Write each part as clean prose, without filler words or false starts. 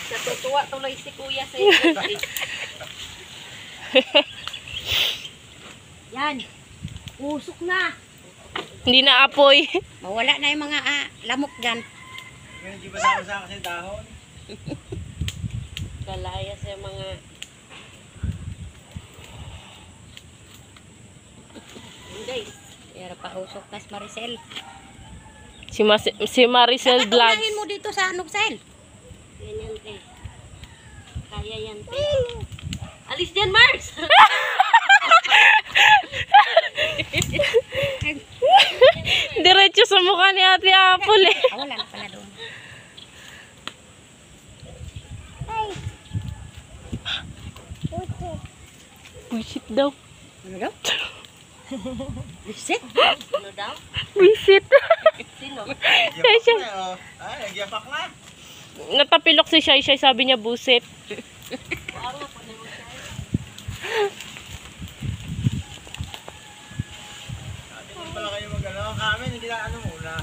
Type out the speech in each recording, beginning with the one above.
Natutuwa tuloy si Kuya sa iyo. Yan. Usok na. Hindi na apoy. Mawala na yung mga lamok dyan. Hindi ba sa kasi dahon? Kalaya sa mga... Guys, pero pa usok na si Maricel. Si Maricel Vlogs. Unahin mo dito sa Nuxel. Yan yan, te. Kaya yan, te. Alis dyan, Mars! Diretso sa mukha ni Ate Apple eh. Wala na pala doon. Buisit daw. Ano daw? Visit? Ano daw? Buisit. Sino? Yapak na oh. Ay, nagyapak na. Natapilok si Shai Shai, sabi niya busit. Oo nga po na mo siya. Hindi pala kayo mag-ano. Kami, hindi na ano muna.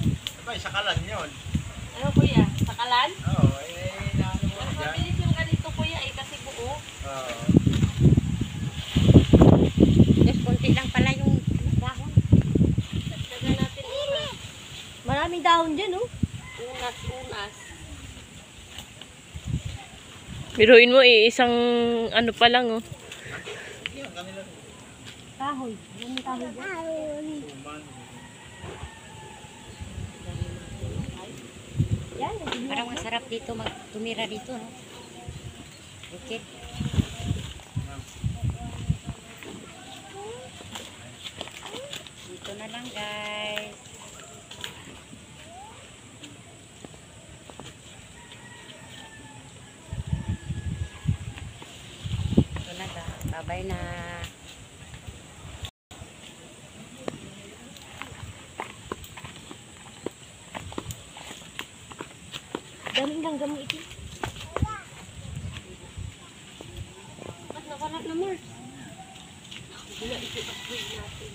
Diba, sakalan yun. Ano kuya? Sakalan? Oo, naano mo Mas dyan. mabilis yung ganito kuya kasi buo. Oo. Yes, konti lang pala yung dahon. Dagdagan natin unas. Maraming dahon dyan, oh. Unas. Biruin mo isang ano pa lang oh. Yun, kanila. Kahoy. Yung kahoy dyan. Yan. Parang masarap dito tumira dito, no? Okay. Dito na lang, guys. Dito na, guys. Bye-bye na. Daming lang gamot ito. Ba't nawala na, Mars? Wala ito upgrade natin.